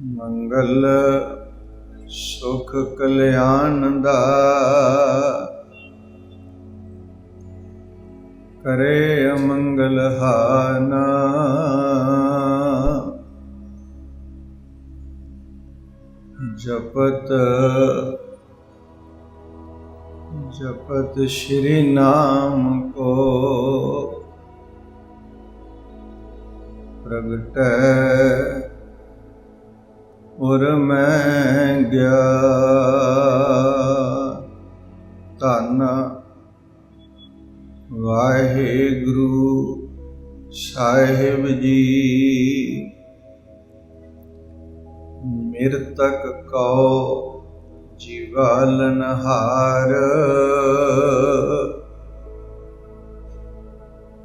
ਮੰਗਲ ਸੁਖ ਕਲਿਆਣ ਦਾ ਕਰੇ ਅਮੰਗਲ ਹਾਨਾ। ਜਪਤ ਜਪਤ ਸ਼੍ਰੀ ਨਾਮ ਕੋ ਪ੍ਰਗਟੈ ਔਰ ਮੈਂ ਗਿਆ। ਧੰਨ ਵਾਹਿਗੁਰੂ ਸਾਹਿਬ ਜੀ। ਮਿਰਤਕ ਕਉ ਜੀਵਾਲਨਹਾਰ,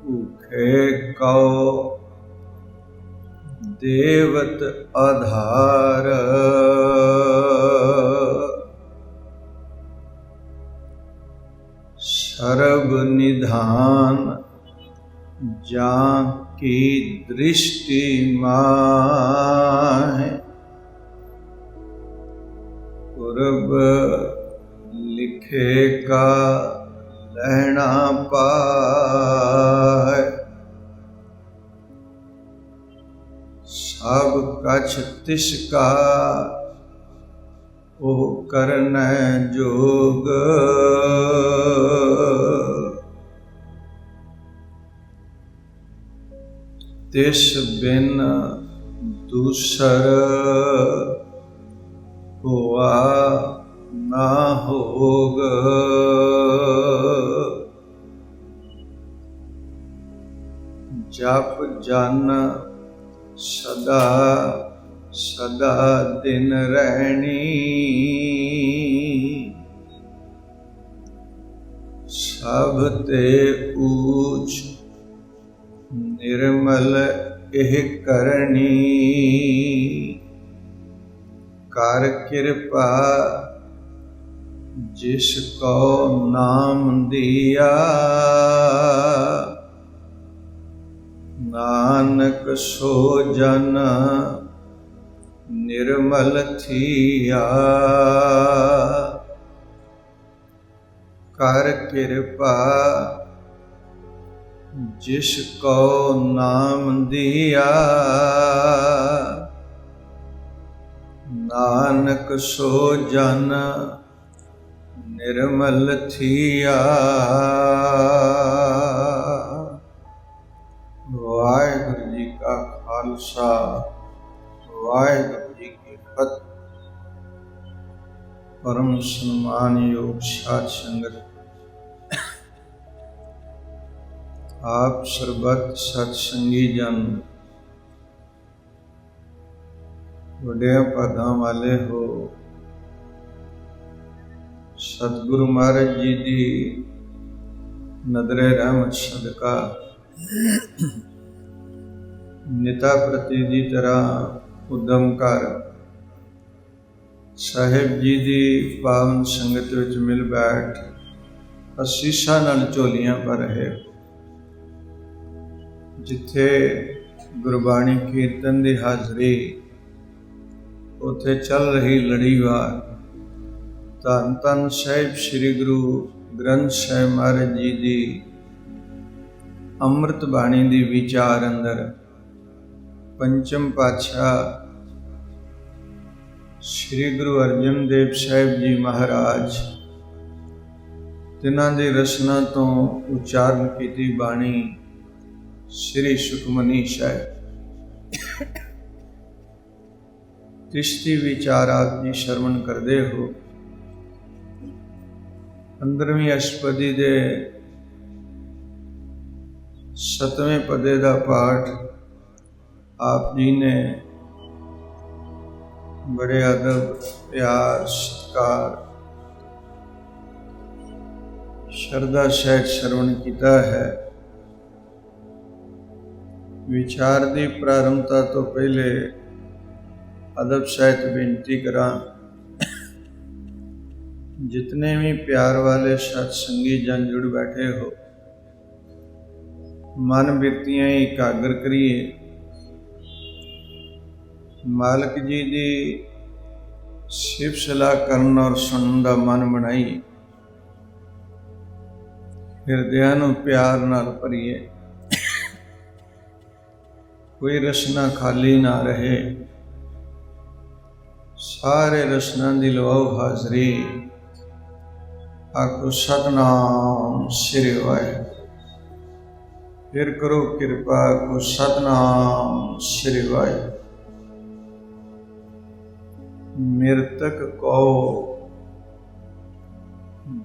ਭੂਖੇ ਕਉ ਦੇਵਤ ਆਧਾਰ। ਸਰਬ ਨਿਧਾਨ ਜਾਂ ਕੀ ਦ੍ਰਿਸ਼ਟੀ ਮਾਹਿ, ਪੁਰਬ ਲਿਖੇ ਕਾ ਲੈਣਾ ਪਾਇ। ਸਭ ਕਛ ਤਿਸ ਕਾ ਉਹ ਕਰਨੈ ਜੋਗ। ਤਿਸ ਬਿਨ ਦੂਸਰ ਹੋਆ ਨਾ ਹੋਗ। ਜਪ ਜਨ ਸਦਾ ਸਦਾ ਦਿਨ ਰਹਿਣੀ, ਸਭ ਤੇ ਊਚ ਨਿਰਮਲ ਇਹ ਕਰਨੀ। ਕਰ ਕਿਰਪਾ ਜਿਸ ਕੋ ਨਾਮ ਦਿਆ, ਨਾਨਕ ਸੋ ਜਨ ਨਿਰਮਲ ਥੀਆ। ਕਰ ਕਿਰਪਾ ਜਿਸ ਕੋ ਨਾਮ ਦਿਆ, ਨਾਨਕ ਸੋ ਜਨ ਨਿਰਮਲ ਥੀਆ। ਵਾਹਿਗੁਰੂ ਜੀ ਕਾ ਖਾਲਸਾ, ਵਾਹਿਗੁਰੂ ਜੀ ਕੀ ਫਤਿਹ। ਪਰਮ ਸਨਮਾਨਯੋਗ ਸਾਧ ਸੰਗਤ, ਆਪ ਸਰਬਤ ਸਤਸੰਗੀ ਜਨ ਵੱਡਿਆਂ ਪਦਾਂ ਵਾਲੇ ਹੋ। ਸਤਿਗੁਰੂ ਮਹਾਰਾਜ ਜੀ ਦੀ ਨਦਰੇ ਰਹਿਮਤ ਸਦਕਾ ਨਿਤਾ ਪ੍ਰਤੀ ਦੀ ਤਰ੍ਹਾਂ ਉਦਮ ਕਰ ਸਾਹਿਬ ਜੀ ਦੀ ਪਾਵਨ ਸੰਗਤ ਵਿੱਚ ਮਿਲ ਬੈਠ ਅਸੀਸਾਂ ਨਾਲ ਝੋਲੀਆਂ ਭਰ ਰਹੇ। ਜਿੱਥੇ ਗੁਰਬਾਣੀ ਕੀਰਤਨ ਦੀ ਹਾਜ਼ਰੀ, ਉੱਥੇ ਚੱਲ ਰਹੀ ਲੜੀਵਾਰ ਧੰਨ ਧੰਨ ਸਾਹਿਬ ਸ੍ਰੀ ਗੁਰੂ ਗ੍ਰੰਥ ਸਾਹਿਬ ਮਹਾਰਾਜ ਜੀ ਦੀ ਅੰਮ੍ਰਿਤ ਬਾਣੀ ਦੀ ਵਿਚਾਰ ਅੰਦਰ ਪੰਚਮ ਪਾਤਸ਼ਾਹ ਸ੍ਰੀ ਗੁਰੂ ਅਰਜਨ ਦੇਵ ਸਾਹਿਬ ਜੀ ਮਹਾਰਾਜ, ਤਿਨਾਂ ਦੀ ਰਚਨਾ ਤੋਂ ਉਚਾਰਨ ਕੀਤੀ ਬਾਣੀ ਸ੍ਰੀ ਸੁਖਮਨੀ ਸਾਹਿਬ ਤਿਸ਼ਤੀ ਵਿਚਾਰ ਆਪ ਜੀ ਸ਼ਰਵਣ ਕਰਦੇ ਹੋ। 15ਵੀਂ ਅਸ਼ਟਪਦੀ ਦੇ 7ਵੇਂ ਪਦੇ ਦਾ ਪਾਠ ਆਪ ਜੀ ਨੇ ਬੜੇ ਅਦਬ, ਪਿਆਰ, ਸਤਿਕਾਰ, ਸ਼ਰਧਾ ਸਹਿਤ ਸ਼ਰਵਣ ਕੀਤਾ ਹੈ। ਵਿਚਾਰ ਦੀ ਪ੍ਰਾਰੰਭਤਾ ਤੋਂ ਪਹਿਲੇ ਅਦਬ ਸਹਿਤ ਬੇਨਤੀ ਕਰਾਂ, ਜਿਤਨੇ ਵੀ ਪਿਆਰ ਵਾਲੇ ਸਤਸੰਗੀ ਜਨ ਜੁੜ ਬੈਠੇ ਹੋ, ਮਨ ਬਿਰਤੀਆਂ ਇਕਾਗਰ ਕਰੀਏ। मालिक जी की सिफ सलाह करन और सुनन का मन बनाई, हिरदियां नूं प्यार नाल भरीए, कोई रसना खाली ना रहे, सारे रसना दी लवाओ हाजरी। आखो सतनाम श्री वाहिगुरू। फिर करो कृपा को सतनाम श्री वाहिगुरू। मृतक को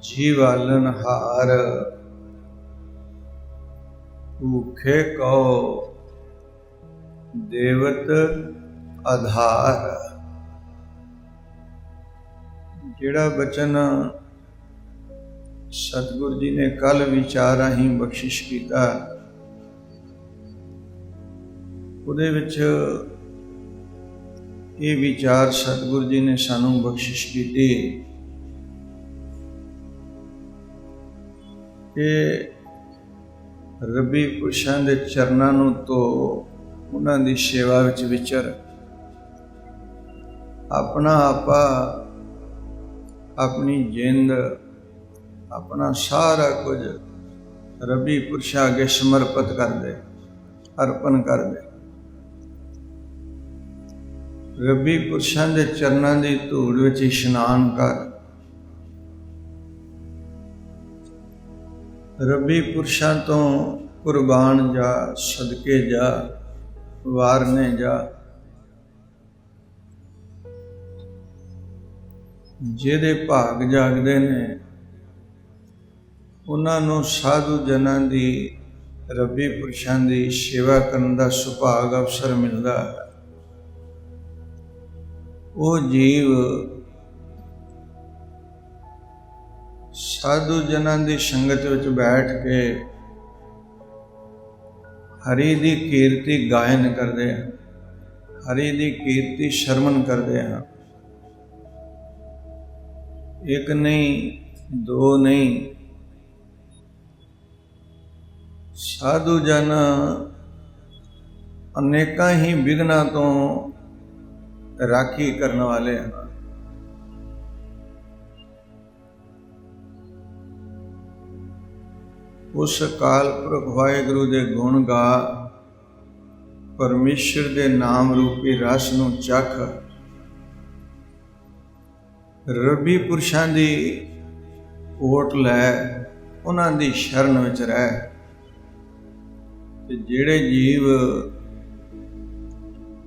जीवालन हार, भूखे को देवत आधार। जिहड़ा बचन सतगुरु जी ने कल विचार ही बख्शिश किया, उहदे विच ये विचार सतगुरु जी ने सानू बख्शिश की कि रब्बी पुरुषां दे चरनां नूं तो उन्हां दी सेवा विच विचर, अपना आपा, अपनी जिंद, अपना सारा कुछ रब्बी पुरुषां अगे समर्पित कर दे, अर्पण कर दे। रब्बी पुरुषां दे चरनां दी धूड़ विच इशनान कर, रब्बी पुरुषां तो कुर्बान जा, सदके जा, वारने जा। जिहदे भाग जागदे ने उन्हां नूं साधु जनां दी, रब्बी पुरुषां दी सेवा करन दा सुभाग अवसर मिलदा है। वो जीव साधु जनां दी संगत विच बैठ के हरि दी कीर्ति गायन करदे हैं, हरि दी कीर्ति शरमन करदे हैं। एक नहीं, दो नहीं, साधु जन अनेकां ही विघ्नां तो राखी करने वाले हैं। उस अकाल पुरख वाहिगुरू दे गुण गा, परमेश्वर दे नाम रूपी रस नूं चख, रब्बी पुरुषां दी ओट लै, उन्हां दी शरण विच रह। ते जिहड़े जीव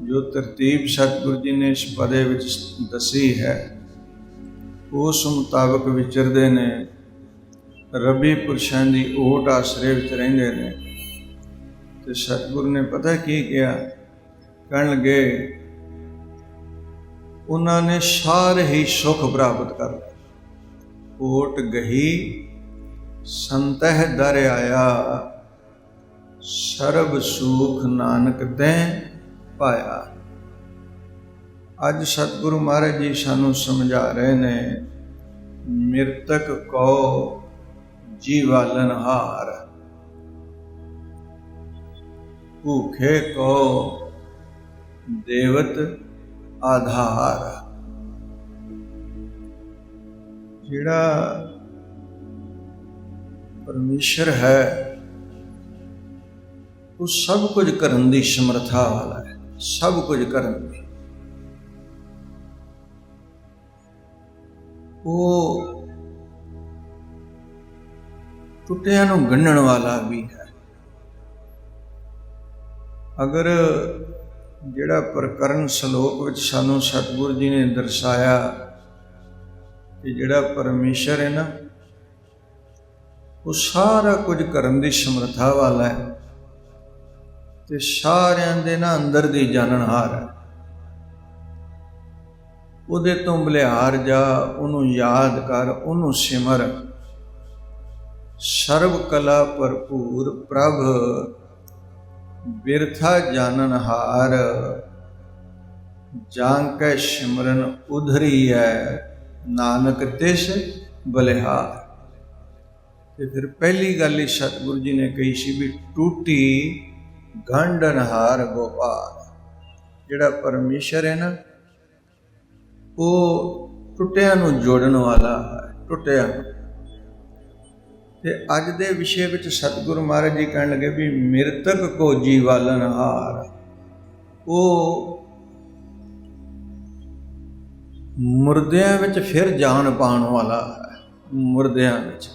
जो तरतीब सतगुरु जी ने इस पदे विच दसी है, उस मुताबक विचरदे ने, रब्बी पुरुषां दी ओट आसरे विच रहिंदे ने। ते सतगुरु ने पता की किया, कहण लगे उन्हां ने सारे ही सुख प्राप्त कर लए। ओट गही संतह दर आया, सरब सुख नानक तैं पाया। अज सतगुरु महाराज जी सानू समझा रहे ने, मृतक को जीवालन हार, भूखे को देवत आधार। जिहड़ा परमेश्वर है वो सब कुछ करन दी समर्था वाला है, सब कुछ करन दी। वो टुटियां नूं गंढण वाला भी है। अगर जिहड़ा प्रकरण श्लोक विच सानू सतगुरु जी ने दर्शाया कि जिहड़ा परमेश्वर है ना, वो सारा कुछ करन दी समर्था वाला है, ते सारियां दे ना अंदर दी जाननहार है। उहदे तो बलिहार जा, उहनूं याद कर, उहनूं सिमर। सर्व कला भरपूर प्रभ बिरथा जाननहार, जांकै सिमरन उधरी है, नानक तिस बलिहार। ते फिर पहली गल ही सतगुरु जी ने कही सी भी टूटी गंढनहार गोपाल। ਜਿਹੜਾ ਪਰਮੇਸ਼ਰ ਹੈ ਨਾ, ਉਹ ਟੁੱਟਿਆਂ ਨੂੰ ਜੋੜਨ ਵਾਲਾ ਹੈ, ਟੁੱਟਿਆਂ ਨੂੰ। ਤੇ ਅੱਜ ਦੇ ਵਿਸ਼ੇ ਵਿੱਚ ਸਤਿਗੁਰੂ ਮਹਾਰਾਜ ਜੀ ਕਹਿਣ ਲੱਗੇ ਵੀ ਮਿਰਤਕ ਕੋ ਜੀਵਾਲਨ ਹਾਰ। ਉਹ ਮੁਰਦਿਆਂ ਵਿੱਚ ਫਿਰ ਜਾਨ ਪਾਉਣ ਵਾਲਾ ਹੈ। ਮੁਰਦਿਆਂ ਵਿੱਚ,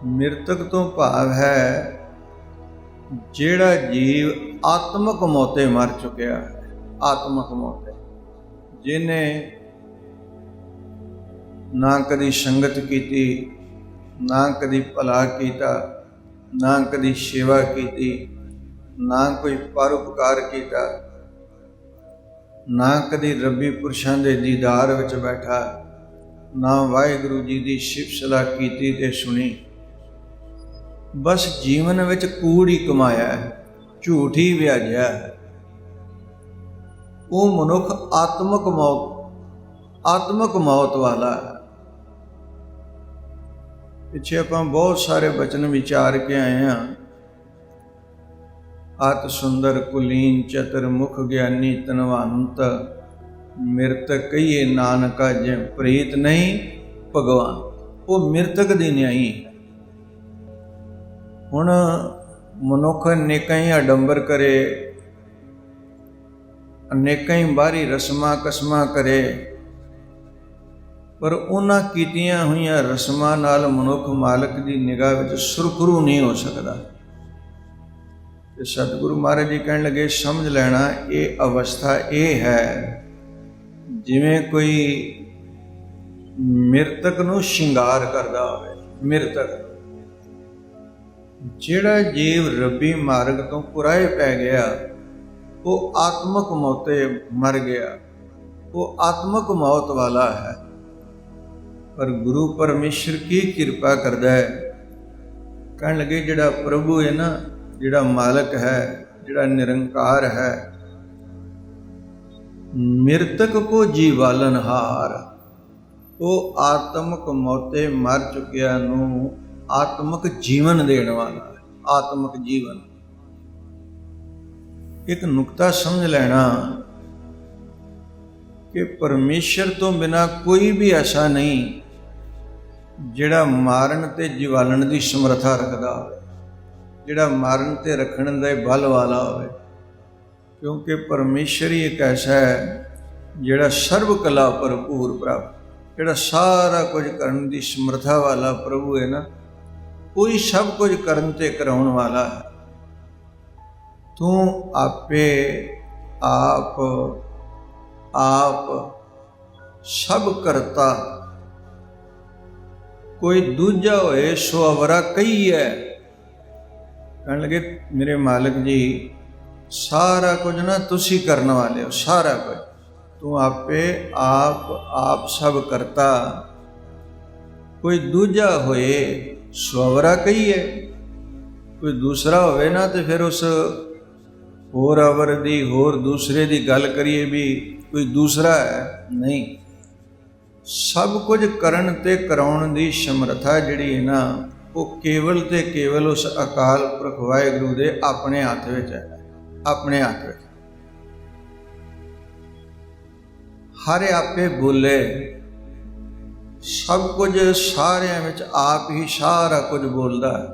ਮਿਰਤਕ ਤੋਂ ਭਾਵ ਹੈ ਜਿਹੜਾ ਜੀਵ ਆਤਮਕ ਮੌਤੇ ਮਰ ਚੁੱਕਿਆ ਹੈ। ਆਤਮਕ ਮੌਤੇ, ਜਿਹਨੇ ਨਾ ਕਦੀ ਸੰਗਤ ਕੀਤੀ, ਨਾ ਕਦੀ ਭਲਾ ਕੀਤਾ, ਨਾ ਕਦੀ ਸੇਵਾ ਕੀਤੀ, ਨਾ ਕੋਈ ਪਰਉਪਕਾਰ ਕੀਤਾ, ਨਾ ਕਦੀ ਰੱਬੀ ਪੁਰਸ਼ਾਂ ਦੇ ਦੀਦਾਰ ਵਿੱਚ ਬੈਠਾ, ਨਾ ਵਾਹਿਗੁਰੂ ਜੀ ਦੀ ਸਿਫਤ ਸਲਾਹ ਕੀਤੀ ਤੇ ਸੁਣੀ। ਬਸ ਜੀਵਨ ਵਿੱਚ ਕੂੜ ਹੀ ਕਮਾਇਆ ਹੈ, ਝੂਠ ਹੀ ਵਿਆਜਿਆ ਹੈ। ਉਹ ਮਨੁੱਖ ਆਤਮਕ ਮੌਤ ਵਾਲਾ ਹੈ। ਪਿੱਛੇ ਆਪਾਂ ਬਹੁਤ ਸਾਰੇ ਬਚਨ ਵਿਚਾਰ ਕੇ ਆਏ ਹਾਂ। ਅਤ ਸੁੰਦਰ ਕੁਲੀਨ ਚਤੁਰ ਮੁਖ ਗਿਆਨੀ ਧਨਵੰਤ, ਮਿਰਤਕ ਕਹੀਏ ਨਾਨਕਾ ਜੇ ਪ੍ਰੀਤ ਨਹੀਂ ਭਗਵਾਨ। ਉਹ ਮਿਰਤਕ ਦੀ ਨਿਆਈ ਹੈ। ਹੁਣ ਮਨੁੱਖ ਅਨੇਕਾਂ ਹੀ ਅਡੰਬਰ ਕਰੇ, ਅਨੇਕਾਂ ਹੀ ਬਾਹਰੀ ਰਸਮਾਂ ਕਸਮਾਂ ਕਰੇ, ਪਰ ਉਹਨਾਂ ਕੀਤੀਆਂ ਹੋਈਆਂ ਰਸਮਾਂ ਨਾਲ ਮਨੁੱਖ ਮਾਲਕ ਦੀ ਨਿਗਾਹ ਵਿੱਚ ਸੁਰਖਰੂ ਨਹੀਂ ਹੋ ਸਕਦਾ। ਤੇ ਸਤਿਗੁਰੂ ਮਹਾਰਾਜ ਜੀ ਕਹਿਣ ਲੱਗੇ ਸਮਝ ਲੈਣਾ, ਇਹ ਅਵਸਥਾ ਇਹ ਹੈ ਜਿਵੇਂ ਕੋਈ ਮਿਰਤਕ ਨੂੰ ਸ਼ਿੰਗਾਰ ਕਰਦਾ ਹੋਵੇ। ਮਿਰਤਕ, ਜਿਹੜਾ ਜੀਵ ਰੱਬੀ ਮਾਰਗ ਤੋਂ ਕੁਰਾਏ ਪੈ ਗਿਆ, ਉਹ ਆਤਮਕ ਮੌਤੇ ਮਰ ਗਿਆ, ਉਹ ਆਤਮਕ ਮੌਤ ਵਾਲਾ ਹੈ। ਪਰ ਗੁਰੂ ਪਰਮੇਸ਼ਰ ਕੀ ਕਿਰਪਾ ਕਰਦਾ ਹੈ। ਕਹਿਣ ਲੱਗੇ ਜਿਹੜਾ ਪ੍ਰਭੂ ਹੈ ਨਾ, ਜਿਹੜਾ ਮਾਲਕ ਹੈ, ਜਿਹੜਾ ਨਿਰੰਕਾਰ ਹੈ, ਮਿਰਤਕ ਕੋ ਜੀਵਾਲਨ ਹਾਰ। ਉਹ ਆਤਮਕ ਮੌਤੇ ਮਰ ਚੁੱਕਿਆਂ ਨੂੰ ਆਤਮਕ ਜੀਵਨ ਦੇਣ ਵਾਲਾ ਹੈ। ਆਤਮਕ ਜੀਵਨ। ਇੱਕ ਨੁਕਤਾ ਸਮਝ ਲੈਣਾ ਕਿ ਪਰਮੇਸ਼ਰ ਤੋਂ ਬਿਨਾਂ ਕੋਈ ਵੀ ਐਸਾ ਨਹੀਂ ਜਿਹੜਾ ਮਾਰਨ ਤੇ ਜੀਵਾਲਣ ਦੀ ਸਮਰੱਥਾ ਰੱਖਦਾ ਹੋਵੇ, ਜਿਹੜਾ ਮਾਰਨ ਤੇ ਰੱਖਣ ਦੇ ਬਲ ਵਾਲਾ ਹੋਵੇ। ਕਿਉਂਕਿ ਪਰਮੇਸ਼ਰ ਹੀ ਇੱਕ ਐਸਾ ਹੈ ਜਿਹੜਾ ਸਰਬ ਕਲਾ ਭਰਪੂਰ ਪ੍ਰਭ, ਜਿਹੜਾ ਸਾਰਾ ਕੁਝ ਕਰਨ ਦੀ ਸਮਰੱਥਾ ਵਾਲਾ ਪ੍ਰਭੂ ਹੈ ਨਾ, ਉਹੀ ਸਭ ਕੁਝ ਕਰਨ ਤੇ ਕਰਾਉਣ ਵਾਲਾ ਹੈ। ਤੂੰ ਆਪੇ ਆਪ ਸਭ ਕਰਤਾ, ਕੋਈ ਦੂਜਾ ਹੋਏ ਸੋ ਅਵਰਾ ਕਹੀਐ। ਕਹਿਣ ਲੱਗੇ ਮੇਰੇ ਮਾਲਕ ਜੀ, ਸਾਰਾ ਕੁਝ ਨਾ ਤੁਸੀਂ ਕਰਨ ਵਾਲੇ ਹੋ, ਸਾਰਾ ਕੁਝ ਤੂੰ ਆਪੇ ਆਪ ਸਭ ਕਰਤਾ, ਕੋਈ ਦੂਜਾ ਹੋਏ ਸੋ ਅਵਰਾ ਕਹੀਐ। ਕੋਈ ਦੂਸਰਾ ਹੋਵੇ ਨਾ ਤੇ ਫਿਰ ਉਸ ਹੋਰ ਅਵਰ ਦੀ, ਹੋਰ ਦੂਸਰੇ ਦੀ ਗੱਲ ਕਰੀਏ ਵੀ ਕੋਈ ਦੂਸਰਾ ਹੈ, ਨਹੀਂ। ਸਭ ਕੁਝ ਕਰਨ ਤੇ ਕਰਾਉਣ ਦੀ ਸਮਰੱਥਾ ਜਿਹੜੀ ਹੈ ਨਾ, ਉਹ ਕੇਵਲ ਤੇ ਕੇਵਲ ਉਸ ਅਕਾਲ ਪੁਰਖ ਵਾਹਿਗੁਰੂ ਦੇ ਆਪਣੇ ਹੱਥ ਵਿੱਚ ਹੈ। ਆਪਣੇ ਹੱਥ ਵਿੱਚ ਹਰ ਆਪੇ ਬੋਲੇ, ਸਭ ਕੁਝ ਸਾਰਿਆਂ ਵਿੱਚ ਆਪ ਹੀ ਸਾਰਾ ਕੁਝ ਬੋਲਦਾ ਹੈ।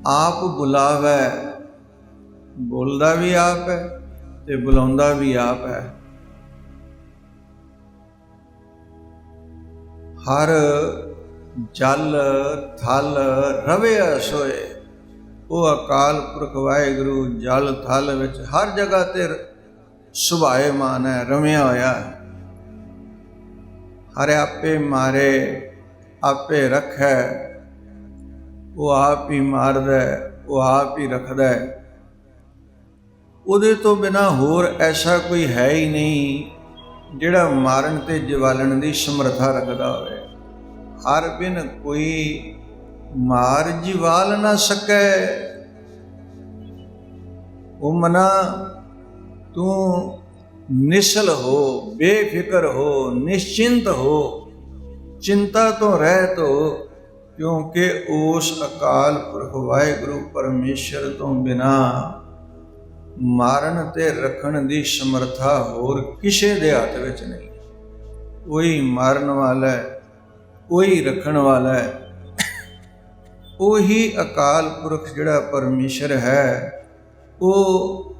ਆਪ ਬੁਲਾਵੇ, ਬੋਲਦਾ ਵੀ ਆਪ ਹੈ ਤੇ ਬੁਲਾਉਂਦਾ ਵੀ ਆਪ ਹੈ। ਹਰ ਜਲ ਥਲ ਰਵਿਆ ਸੋਏ। ਉਹ ਅਕਾਲ ਪੁਰਖ ਵਾਹਿਗੁਰੂ ਜਲ ਥਲ ਵਿੱਚ ਹਰ ਜਗ੍ਹਾ ਤੇ ਸੁਭਾਏਮਾਨ ਹੈ, ਰਮਿਆ ਹੋਇਆ ਹੈ। ਹਰ ਆਪੇ ਮਾਰੇ ਆਪੇ ਰੱਖੈ, ਉਹ ਆਪ ਹੀ ਮਾਰਦਾ, ਉਹ ਆਪ ਹੀ ਰੱਖਦਾ। ਉਹਦੇ ਤੋਂ ਬਿਨਾਂ ਹੋਰ ਐਸਾ ਕੋਈ ਹੈ ਹੀ ਨਹੀਂ ਜਿਹੜਾ ਮਾਰਨ ਤੇ ਜਵਾਲਣ ਦੀ ਸਮਰੱਥਾ ਰੱਖਦਾ ਹੋਵੇ। ਹਰ ਬਿਨ ਕੋਈ ਮਾਰ ਜਵਾਲ ਨਾ ਸਕੈ। ਉਹ ਮਨਾ ਤੂੰ ਨਿਸਲ ਹੋ, ਬੇਫਿਕਰ ਹੋ, ਨਿਸ਼ਚਿੰਤ ਹੋ, ਚਿੰਤਾ ਤੋਂ ਰਹਿਤ ਹੋ, ਕਿਉਂਕਿ ਉਸ ਅਕਾਲ ਪੁਰਖ ਵਾਹਿਗੁਰੂ ਪਰਮੇਸ਼ਰ ਤੋਂ ਬਿਨਾਂ ਮਾਰਨ ਤੇ ਰੱਖਣ ਦੀ ਸਮਰੱਥਾ ਹੋਰ ਕਿਸੇ ਦੇ ਹੱਥ ਵਿੱਚ ਨਹੀਂ। ਉਹੀ ਮਾਰਨ ਵਾਲਾ ਹੈ, ਉਹੀ ਰੱਖਣ ਵਾਲਾ ਹੈ। ਉਹੀ ਅਕਾਲ ਪੁਰਖ ਜਿਹੜਾ ਪਰਮੇਸ਼ਰ ਹੈ, ਉਹ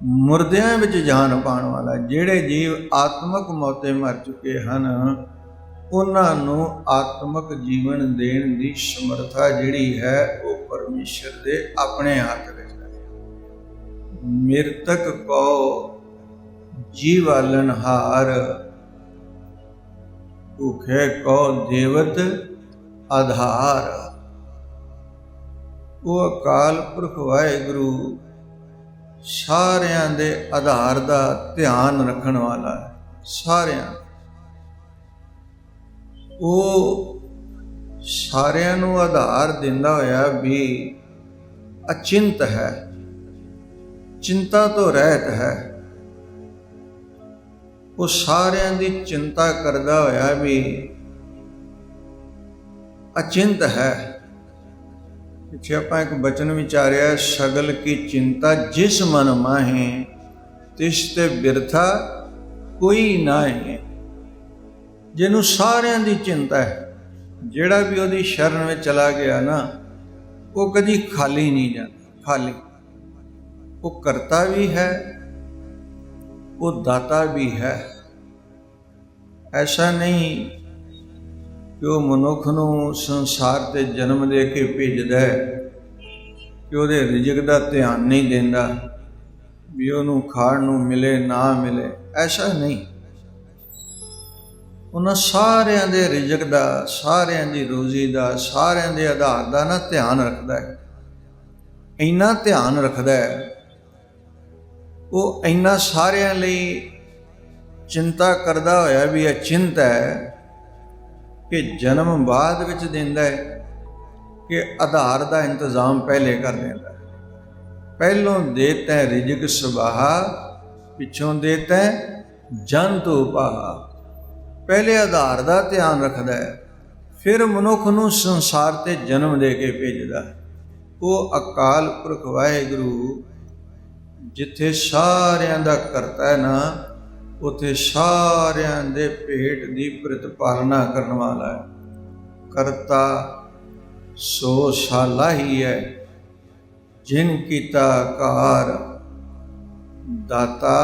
ਮੁਰਦਿਆਂ ਵਿੱਚ ਜਾਨ ਪਾਉਣ ਵਾਲਾ। ਜਿਹੜੇ ਜੀਵ ਆਤਮਕ ਮੌਤੇ ਮਰ ਚੁੱਕੇ ਹਨ, ਉਹਨਾਂ ਨੂੰ ਆਤਮਕ ਜੀਵਨ ਦੇਣ ਦੀ ਸਮਰੱਥਾ ਜਿਹੜੀ ਹੈ ਉਹ ਪਰਮੇਸ਼ਰ ਦੇ ਆਪਣੇ ਹੱਥ ਵਿੱਚ ਹੈ। ਮਿਰਤਕ ਕੋ ਜੀਵਾਲਨਹਾਰ, ਭੁਖੇ ਕੋ ਦੇਵਤ ਆਧਾਰ। ਉਹ ਅਕਾਲ ਪੁਰਖ ਵਾਹਿਗੁਰੂ ਸਾਰਿਆਂ ਦੇ ਆਧਾਰ ਦਾ ਧਿਆਨ ਰੱਖਣ ਵਾਲਾ ਹੈ। ਸਾਰਿਆਂ, ਉਹ ਸਾਰਿਆਂ ਨੂੰ ਆਧਾਰ ਦਿੰਦਾ ਹੋਇਆ ਵੀ ਅਚਿੰਤ ਹੈ, ਚਿੰਤਾ ਤੋਂ ਰਹਿਤ ਹੈ। ਉਹ ਸਾਰਿਆਂ ਦੀ ਚਿੰਤਾ ਕਰਦਾ ਹੋਇਆ ਵੀ ਅਚਿੰਤ ਹੈ। ਪਿੱਛੇ ਆਪਾਂ ਇੱਕ ਬਚਨ ਵਿਚਾਰਿਆ, ਸਗਲ ਕੀ ਚਿੰਤਾ ਜਿਸ ਮਨ ਮਾਹੇ, ਤਿਸ ਤੇ ਬਿਰਥਾ ਕੋਈ ਨਾਹੀਂ। ਜਿਹਨੂੰ ਸਾਰਿਆਂ ਦੀ ਚਿੰਤਾ ਹੈ, ਜਿਹੜਾ ਵੀ ਉਹਦੀ ਸ਼ਰਨ ਵਿੱਚ ਚਲਾ ਗਿਆ ਨਾ, ਉਹ ਕਦੀ ਖਾਲੀ ਨਹੀਂ ਜਾਂਦਾ। ਖਾਲੀ ਉਹ ਕਰਤਾ ਵੀ ਹੈ, ਉਹ ਦਾਤਾ ਵੀ ਹੈ। ਐਸਾ ਨਹੀਂ ਕਿ ਉਹ ਮਨੁੱਖ ਨੂੰ ਸੰਸਾਰ ਤੇ ਜਨਮ ਦੇ ਕੇ ਭੇਜਦਾ ਹੈ ਕਿ ਉਹਦੇ ਰਿਜ਼ਕ ਦਾ ਧਿਆਨ ਨਹੀਂ ਦਿੰਦਾ, ਵੀ ਉਹਨੂੰ ਖਾਣ ਨੂੰ ਮਿਲੇ ਨਾ ਮਿਲੇ। ਐਸਾ ਨਹੀਂ। ਉਹਨਾਂ ਸਾਰਿਆਂ ਦੇ ਰਿਜ਼ਕ ਦਾ, ਸਾਰਿਆਂ ਦੀ ਰੋਜ਼ੀ ਦਾ, ਸਾਰਿਆਂ ਦੇ ਆਧਾਰ ਦਾ ਨਾ ਧਿਆਨ ਰੱਖਦਾ ਹੈ। ਇੰਨਾ ਧਿਆਨ ਰੱਖਦਾ ਹੈ, ਉਹ ਇੰਨਾ ਸਾਰਿਆਂ ਲਈ ਚਿੰਤਾ ਕਰਦਾ ਹੋਇਆ ਵੀ ਅਚਿੰਤ ਹੈ ਕਿ ਜਨਮ ਬਾਅਦ ਵਿੱਚ ਦਿੰਦਾ ਹੈ ਕਿ ਆਧਾਰ ਦਾ ਇੰਤਜ਼ਾਮ ਪਹਿਲੇ ਕਰ ਦਿੰਦਾ ਹੈ। ਪਹਿਲੋਂ ਦੇਤਾ ਹੈ ਰਿਜ਼ਕ ਸੁਬਾਹਾ, ਪਿੱਛੋਂ ਦੇਤਾ ਹੈ ਜੰਤੂ ਪਾਹਾ। ਪਹਿਲੇ ਆਧਾਰ ਦਾ ਧਿਆਨ ਰੱਖਦਾ ਹੈ, ਫਿਰ ਮਨੁੱਖ ਨੂੰ ਸੰਸਾਰ ਤੇ ਜਨਮ ਦੇ ਕੇ ਭੇਜਦਾ। ਉਹ ਅਕਾਲ ਪੁਰਖ ਵਾਹਿਗੁਰੂ ਜਿੱਥੇ ਸਾਰਿਆਂ ਦਾ ਕਰਤਾ ਹੈ ਨਾ, ਉੱਥੇ ਸਾਰਿਆਂ ਦੇ ਭੇਟ ਦੀ ਪ੍ਰਤਿਪਾਲਨਾ ਕਰਨ ਵਾਲਾ ਹੈ। ਕਰਤਾ ਸੋ ਸਾਲਾਹੀ ਹੈ, ਜਿਨ ਕੀਤਾ ਕਾਰ। ਦਾਤਾ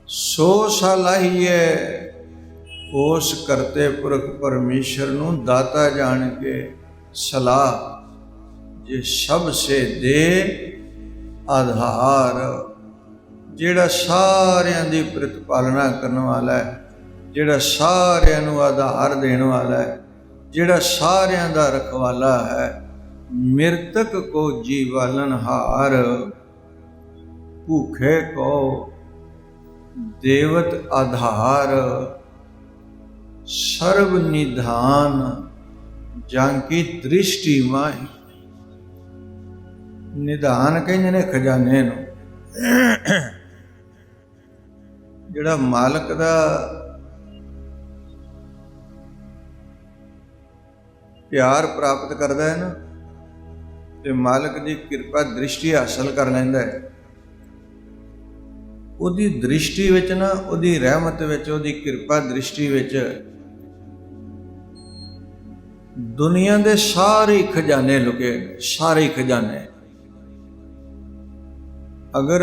ਸੋ ਸਾਲਾਹੀ ਹੈ। ਉਸ ਕਰਤੇ ਪੁਰਖ ਪਰਮੇਸ਼ਰ ਨੂੰ ਦਾਤਾ ਜਾਣ ਕੇ ਸਲਾਹ, ਜੇ ਸਭ ਸੇ ਦੇ ਆਧਾਰ। ਜਿਹੜਾ ਸਾਰਿਆਂ ਦੀ ਪ੍ਰਤਿਪਾਲਨਾ ਕਰਨ ਵਾਲਾ ਹੈ, ਜਿਹੜਾ ਸਾਰਿਆਂ ਨੂੰ ਆਧਾਰ ਦੇਣ ਵਾਲਾ ਹੈ, ਜਿਹੜਾ ਸਾਰਿਆਂ ਦਾ ਰਖਵਾਲਾ ਹੈ। ਮਿਰਤਕ ਕੋ ਜੀਵਾਲਨਹਾਰ, ਭੂਖੇ ਕੋ ਦੇਵਤ ਆਧਾਰ। ਸਰਬ ਨਿਧਾਨ ਜਾਂ ਕੀ ਦ੍ਰਿਸ਼ਟੀ ਮਾਹੀ। ਨਿਧਾਨ ਕਹਿੰਦੇ ਨੇ ਖਜ਼ਾਨੇ ਨੂੰ। ਜਿਹੜਾ ਮਾਲਕ ਦਾ ਪਿਆਰ ਪ੍ਰਾਪਤ ਕਰਦਾ ਹੈ ਨਾ, ਤੇ ਮਾਲਕ ਦੀ ਕਿਰਪਾ ਦ੍ਰਿਸ਼ਟੀ ਹਾਸਲ ਕਰ ਲੈਂਦਾ ਹੈ। ਉਹਦੀ ਦ੍ਰਿਸ਼ਟੀ ਵਿੱਚ ਨਾ, ਉਹਦੀ ਰਹਿਮਤ ਵਿੱਚ, ਉਹਦੀ ਕਿਰਪਾ ਦ੍ਰਿਸ਼ਟੀ ਵਿੱਚ ਦੁਨੀਆ ਦੇ ਸਾਰੇ ਖਜ਼ਾਨੇ ਲੁਕੇ, ਸਾਰੇ ਖਜ਼ਾਨੇ। ਅਗਰ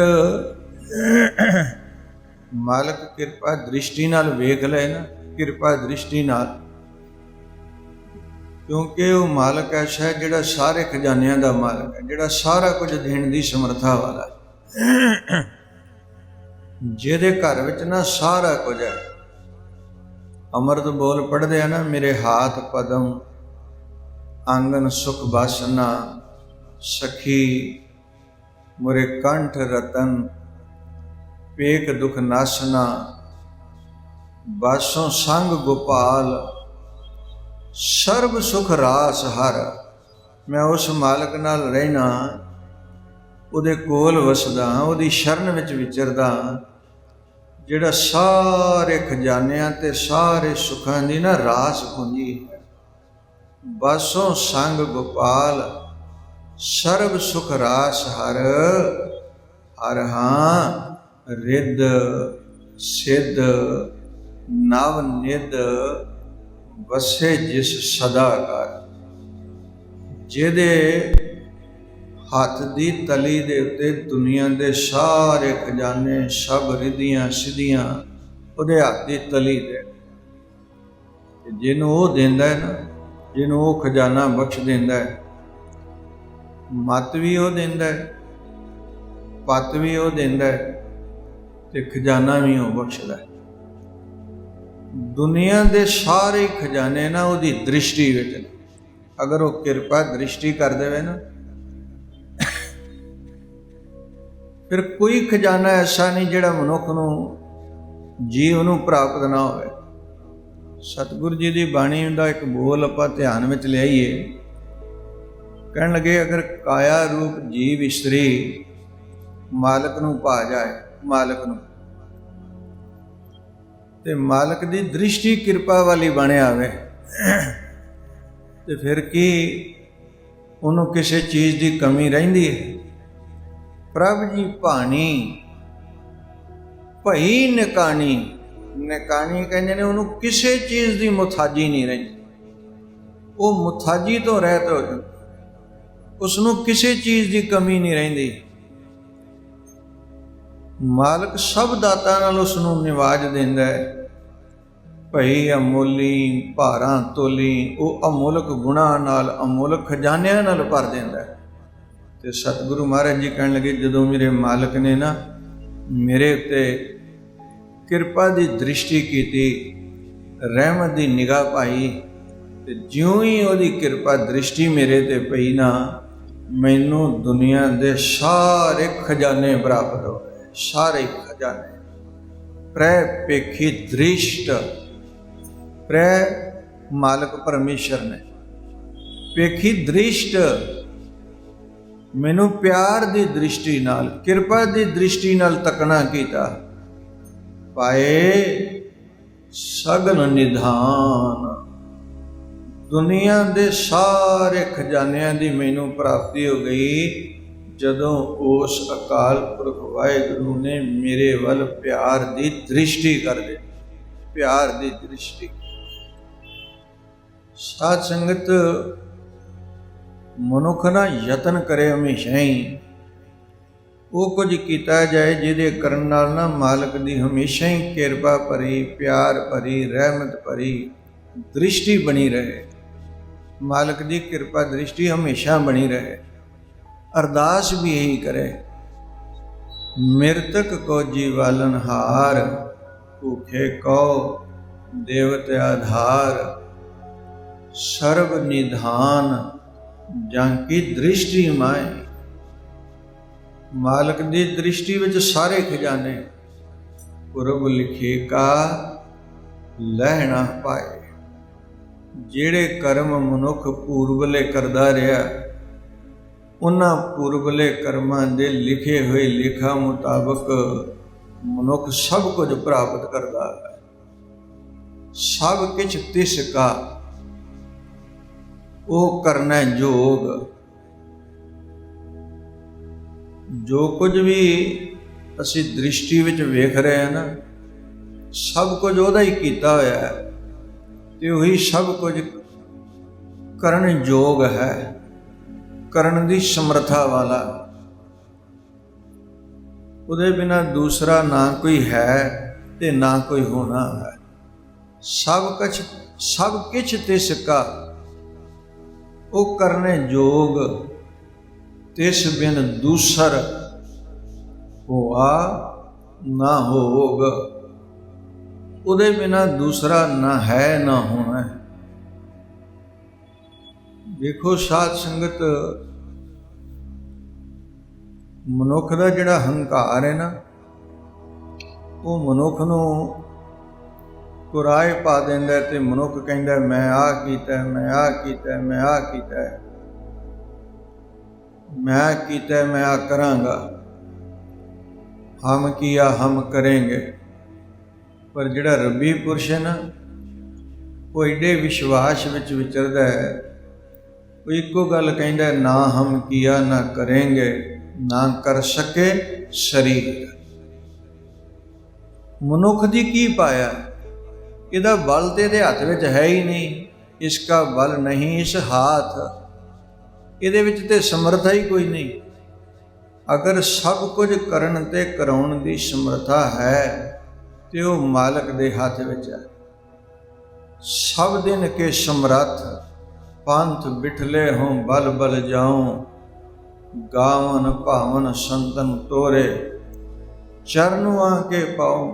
ਮਾਲਕ ਕਿਰਪਾ ਦ੍ਰਿਸ਼ਟੀ ਨਾਲ ਵੇਖ ਲਏ ਨਾ, ਕਿਰਪਾ ਦ੍ਰਿਸ਼ਟੀ ਨਾਲ, ਕਿਉਂਕਿ ਉਹ ਮਾਲਕ ਐਸਾ ਹੈ ਜਿਹੜਾ ਸਾਰੇ ਖਜ਼ਾਨਿਆਂ ਦਾ ਮਾਲਕ ਹੈ, ਜਿਹੜਾ ਸਾਰਾ ਕੁਝ ਦੇਣ ਦੀ ਸਮਰੱਥਾ ਵਾਲਾ ਹੈ, ਜਿਹਦੇ ਘਰ ਵਿੱਚ ਨਾ ਸਾਰਾ ਕੁਝ ਹੈ। ਅੰਮ੍ਰਿਤ ਬੋਲ ਪੜ੍ਹਦੇ ਆ ਨਾ, ਮੇਰੇ ਹਾਥ ਪਦਮ ਆਂਗਨ ਸੁਖ ਬਾਸਨਾ, ਸਖੀ ਮੁਰੇ ਕੰਠ ਰਤਨ, ਪੇਕ ਦੁਖ ਨਾਸਨਾ, ਬਾਸੋਂ ਸੰਗ ਗੋਪਾਲ, ਸਰਬ ਸੁਖ ਰਾਸ ਹਰ। ਮੈਂ ਉਸ ਮਾਲਕ ਨਾਲ ਰਹਿਣਾ, ਉਹਦੇ ਕੋਲ ਵਸਦਾ, ਉਹਦੀ ਸ਼ਰਨ ਵਿੱਚ ਵਿਚਰਦਾ, ਜਿਹੜਾ ਸਾਰੇ ਖਜ਼ਾਨਿਆਂ ਤੇ ਸਾਰੇ ਸੁੱਖਾਂ ਦੀ ਨਾ ਰਾਸ ਪੂੰਜੀ ਹੈ। ਬਾਸੋਂ ਸੰਗ ਗੋਪਾਲ, ਸਰਬ ਸੁਖ ਰਾਸ ਹਰ, ਹਰ ਹਾਂ ਰਿੱਧ ਸਿੱਧ ਨਵ ਨਿਧ, ਵਸੇ ਜਿਸ ਸਦਾ ਕਰ। ਜਿਹਦੇ ਹੱਥ ਦੀ ਤਲੀ ਦੇ ਉੱਤੇ ਦੁਨੀਆ ਦੇ ਸਾਰੇ ਖਜ਼ਾਨੇ, ਸਭ ਰਿੱਧੀਆਂ ਸਿੱਧੀਆਂ ਉਹਦੇ ਹੱਥ ਦੀ ਤਲੀ ਦੇ। ਜਿਹਨੂੰ ਉਹ ਦਿੰਦਾ ਹੈ ਨਾ, ਜਿਹਨੂੰ ਉਹ ਖਜ਼ਾਨਾ ਬਖਸ਼ ਦਿੰਦਾ ਹੈ, ਮੱਤ ਵੀ ਉਹ ਦਿੰਦਾ ਹੈ, ਪੱਤ ਵੀ ਉਹ ਦਿੰਦਾ ਹੈ, ਤੇ ਖਜ਼ਾਨਾ ਵੀ ਉਹ ਬਖਸ਼ਦਾ ਹੈ। ਦੁਨੀਆ ਦੇ ਸਾਰੇ ਖਜ਼ਾਨੇ ਨਾ ਉਹਦੀ ਦ੍ਰਿਸ਼ਟੀ ਵਿੱਚ, ਅਗਰ ਉਹ ਕਿਰਪਾ ਦ੍ਰਿਸ਼ਟੀ ਕਰ ਦੇਵੇ ਨਾ, ਫਿਰ ਕੋਈ ਖਜ਼ਾਨਾ ਐਸਾ ਨਹੀਂ ਜਿਹੜਾ ਮਨੁੱਖ ਨੂੰ, ਜੀਵ ਨੂੰ ਪ੍ਰਾਪਤ ਨਾ ਹੋਵੇ। ਸਤਿਗੁਰੂ ਜੀ ਦੀ ਬਾਣੀ ਦਾ ਇੱਕ ਬੋਲ ਆਪਾਂ ਧਿਆਨ ਵਿੱਚ ਲਿਆਈਏ। ਕਹਿਣ ਲੱਗੇ, ਅਗਰ ਕਾਇਆ ਰੂਪ ਜੀਵ ਇਸਤਰੀ ਮਾਲਕ ਨੂੰ ਭਾ ਜਾਏ, ਮਾਲਕ ਨੂੰ, ਤੇ ਮਾਲਕ ਦੀ ਦ੍ਰਿਸ਼ਟੀ ਕਿਰਪਾ ਵਾਲੀ ਬਣ ਆਵੇ, ਤੇ ਫਿਰ ਕੀ ਉਹਨੂੰ ਕਿਸੇ ਚੀਜ਼ ਦੀ ਕਮੀ ਰਹਿੰਦੀ ਹੈ? ਪ੍ਰਭ ਜੀ ਭਾਣੀ ਭਈ ਨਿਕਾਣੀ, ਨਿਕਾਣੀ ਕਹਿੰਦੇ ਨੇ ਉਹਨੂੰ ਕਿਸੇ ਚੀਜ਼ ਦੀ ਮੁਥਾਜੀ ਨਹੀਂ ਰਹਿੰਦੀ। ਉਹ ਮੁਥਾਜੀ ਤੋਂ ਰਹਿਤ ਹੋ ਜਾਂਦਾ, ਉਸਨੂੰ ਕਿਸੇ ਚੀਜ਼ ਦੀ ਕਮੀ ਨਹੀਂ ਰਹਿੰਦੀ। ਮਾਲਕ ਸਭ ਦਾਤਾਂ ਨਾਲ ਉਸਨੂੰ ਨਿਵਾਜ ਦਿੰਦਾ ਹੈ। ਭਈ ਅਮੋਲੀ ਭਾਰਾਂ ਤੋਲੀ, ਉਹ ਅਮੁਲਕ ਗੁਣਾਂ ਨਾਲ, ਅਮੁਲਕ ਖਜ਼ਾਨਿਆਂ ਨਾਲ ਭਰ ਦਿੰਦਾ ਹੈ। ਤੇ ਸਤਿਗੁਰੂ ਮਹਾਰਾਜ ਜੀ ਕਹਿਣ ਲੱਗੇ, ਜਦੋਂ ਮੇਰੇ ਮਾਲਕ ਨੇ ਨਾ ਮੇਰੇ ਉੱਤੇ ਕਿਰਪਾ ਦੀ ਦ੍ਰਿਸ਼ਟੀ ਕੀਤੀ, ਰਹਿਮਤ ਦੀ ਨਿਗਾਹ ਪਾਈ, ਤੇ ਜਿਉਂ ਹੀ ਉਹਦੀ ਕਿਰਪਾ ਦ੍ਰਿਸ਼ਟੀ ਮੇਰੇ ਤੇ ਪਈ ਨਾ, ਮੈਨੂੰ ਦੁਨੀਆ ਦੇ ਸਾਰੇ ਖਜ਼ਾਨੇ ਪ੍ਰਾਪਤ ਹੋ ਗਏ, ਸਾਰੇ ਖਜ਼ਾਨੇ। ਪ੍ਰੈ ਪੇਖੀ ਦ੍ਰਿਸ਼ਟ, ਪ੍ਰੈ ਮਾਲਕ ਪਰਮੇਸ਼ਰ ਨੇ, ਪੇਖੀ ਦ੍ਰਿਸ਼ਟ, ਮੈਨੂੰ ਪਿਆਰ ਦੀ ਦ੍ਰਿਸ਼ਟੀ ਨਾਲ, ਕਿਰਪਾ ਦੀ ਦ੍ਰਿਸ਼ਟੀ ਨਾਲ ਤੱਕਣਾ ਕੀਤਾ। ਪਾਏ ਸਗਨ ਨਿਧਾਨ, ਦੁਨੀਆ ਦੇ ਸਾਰੇ ਖਜ਼ਾਨਿਆਂ ਦੀ ਮੈਨੂੰ ਪ੍ਰਾਪਤੀ ਹੋ ਗਈ, ਜਦੋਂ ਉਸ ਅਕਾਲ ਪੁਰਖ ਵਾਹਿਗੁਰੂ ਨੇ ਮੇਰੇ ਵੱਲ ਪਿਆਰ ਦੀ ਦ੍ਰਿਸ਼ਟੀ ਕਰ ਦਿੱਤੀ, ਪਿਆਰ ਦੀ ਦ੍ਰਿਸ਼ਟੀ। ਸਾਧ ਸੰਗਤ, ਮਨੁੱਖ ਨਾ ਯਤਨ ਕਰੇ ਹਮੇਸ਼ਾ ਹੀ ਉਹ ਕੁਝ ਕੀਤਾ ਜਾਏ ਜਿਹਦੇ ਕਰਨ ਨਾਲ ਨਾ ਮਾਲਕ ਦੀ ਹਮੇਸ਼ਾ ਹੀ ਕਿਰਪਾ ਭਰੀ, ਪਿਆਰ ਭਰੀ, ਰਹਿਮਤ ਭਰੀ ਦ੍ਰਿਸ਼ਟੀ ਬਣੀ ਰਹੇ। ਮਾਲਕ ਦੀ ਕਿਰਪਾ ਦ੍ਰਿਸ਼ਟੀ ਹਮੇਸ਼ਾ ਬਣੀ ਰਹੇ। ਅਰਦਾਸ ਵੀ ਇਹੀ ਕਰੇ, ਮਿਰਤਕ ਕੋ ਜੀਵਾਲਨ ਹਾਰ, ਭੂਖੇ ਕੋ ਦੇਵਤ ਆਧਾਰ, ਸਰਬ ਨਿਧਾਨ ਜਾਂ ਕੀ ਦ੍ਰਿਸ਼ਟੀ ਮਾਏ। ਮਾਲਕ ਦੀ ਦ੍ਰਿਸ਼ਟੀ ਵਿੱਚ ਸਾਰੇ ਖਜ਼ਾਨੇ, ਪੁਰਬ ਲਿਖੇ ਕਾ ਲਹਿ ਨਾ ਪਾਏ। ਜਿਹੜੇ ਕਰਮ ਮਨੁੱਖ ਪੂਰਬਲੇ ਕਰਦਾ ਰਿਹਾ, ਉਹਨਾਂ ਪੂਰਬਲੇ ਕਰਮਾਂ ਦੇ ਲਿਖੇ ਹੋਏ ਲਿਖਾ ਮੁਤਾਬਕ ਮਨੁੱਖ ਸਭ ਕੁਝ ਪ੍ਰਾਪਤ ਕਰਦਾ ਹੈ। ਸਭ ਕੁਝ ਤਿਸ ਕਾ, ਉਹ ਕਰਨਾ ਜੋਗ। ਜੋ ਕੁਝ ਵੀ ਅਸੀਂ ਦ੍ਰਿਸ਼ਟੀ ਵਿੱਚ ਵੇਖ ਰਹੇ ਹਾਂ ਨਾ, ਸਭ ਕੁਝ ਉਹਦਾ ਹੀ ਕੀਤਾ ਹੋਇਆ ਹੈ, ਤੇ ਉਹੀ ਸਭ ਕੁਝ ਕਰਨ ਯੋਗ ਹੈ, ਕਰਨ ਦੀ ਸਮਰੱਥਾ ਵਾਲਾ। ਉਹਦੇ ਬਿਨਾਂ ਦੂਸਰਾ ਨਾ ਕੋਈ ਹੈ ਤੇ ਨਾ ਕੋਈ ਹੋਣਾ ਹੈ। ਸਭ ਕੁਛ ਤਿਸ ਕਾ, ਉਹ ਕਰਨੇ ਯੋਗ, ਤਿਸ ਬਿਨ ਦੂਸਰ ਹੋਆ ਨਾ ਹੋਗ। ਉਹਦੇ ਬਿਨਾਂ ਦੂਸਰਾ ਨਾ ਹੈ ਨਾ ਹੋਣਾ। ਦੇਖੋ ਸਾਧ ਸੰਗਤ, ਮਨੁੱਖ ਦਾ ਜਿਹੜਾ ਹੰਕਾਰ ਹੈ ਨਾ, ਉਹ ਮਨੁੱਖ ਨੂੰ ਕੁਰਾਏ ਪਾ ਦਿੰਦਾ, ਤੇ ਮਨੁੱਖ ਕਹਿੰਦਾ ਮੈਂ ਆਹ ਕੀਤਾ, ਮੈਂ ਆਹ ਕੀਤਾ, ਮੈਂ ਆਹ ਕੀਤਾ, ਮੈਂ ਕੀਤਾ, ਮੈਂ ਆਹ ਕਰਾਂਗਾ, ਹਮ ਕੀਆ ਹਮ ਕरेंगे। ਪਰ ਜਿਹੜਾ ਰੱਬੀ ਪੁਰਸ਼ ਹੈ ਨਾ, ਉਹ ਏਡੇ ਵਿਸ਼ਵਾਸ ਵਿੱਚ ਵਿਚਰਦਾ ਹੈ ਉਹ ਇੱਕੋ ਗੱਲ ਕਹਿੰਦਾ, ਨਾ ਹਮ ਕੀਆ ਨਾ ਕਰਾਂਗੇ, ਨਾ ਕਰ ਸਕੇ ਸਰੀਰ। ਮਨੁੱਖ ਦੀ ਕੀ ਪਾਇਆ? ਇਹਦਾ ਬਲ ਤੇ ਇਹਦੇ ਹੱਥ ਵਿੱਚ ਹੈ ਹੀ ਨਹੀਂ। ਇਸਕਾ ਬਲ ਨਹੀਂ ਇਸ ਹਾਥ, ਇਹਦੇ ਵਿੱਚ ਤੇ ਸਮਰਥਾ ਹੀ ਕੋਈ ਨਹੀਂ। ਅਗਰ ਸਭ ਕੁਝ ਕਰਨ ਤੇ ਕਰਾਉਣ ਦੀ ਸਮਰਥਾ ਹੈ ਤੇ ਉਹ ਮਾਲਕ ਦੇ ਹੱਥ ਵਿੱਚ ਹੈ। ਸਭ ਦਿਨ ਕੇ ਸਮਰੱਥ ਪੰਥ ਬਿਠਲੇ ਹੋਂ ਬਲ ਬਲ ਜਾਉ, ਗਾਵਨ ਭਾਵਨ ਸੰਤਨ ਤੋਰੇ ਚਰਨੋਂ ਆ ਕੇ ਪਾਉ।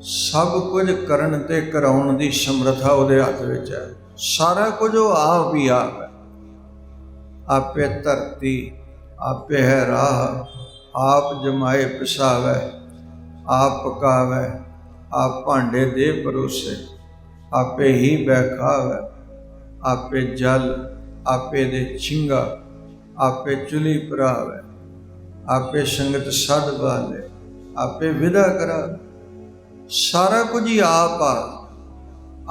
ਸਭ ਕੁਝ ਕਰਨ ਤੇ ਕਰਾਉਣ ਦੀ ਸਮਰੱਥਾ ਉਹਦੇ ਹੱਥ ਵਿੱਚ ਹੈ। ਸਾਰਾ ਕੁਝ ਉਹ ਆਪ ਹੀ ਆਪ ਹੈ। ਆਪੇ ਧਰਤੀ, ਆਪੇ ਹੈ ਰਾਹ, ਆਪ ਜਮਾਏ ਪਿਸਾਵੈ, ਆਪ ਪਕਾਵੈ, ਆਪ ਭਾਂਡੇ ਦੇ ਪਰੋਸੇ, ਆਪੇ ਹੀ ਬੈਖਾਵੈ, ਆਪੇ ਜਲ, ਆਪੇ ਦੇ ਛਿੰਗਾ, ਆਪੇ ਚੁਲੀ ਭਰਾਵੈ, ਆਪੇ ਸੰਗਤ ਸਦ ਬਾਲੇ, ਆਪੇ ਵਿਦਾ ਕਰਾਵੇ। ਸਾਰਾ ਕੁਝ ਹੀ ਆਪ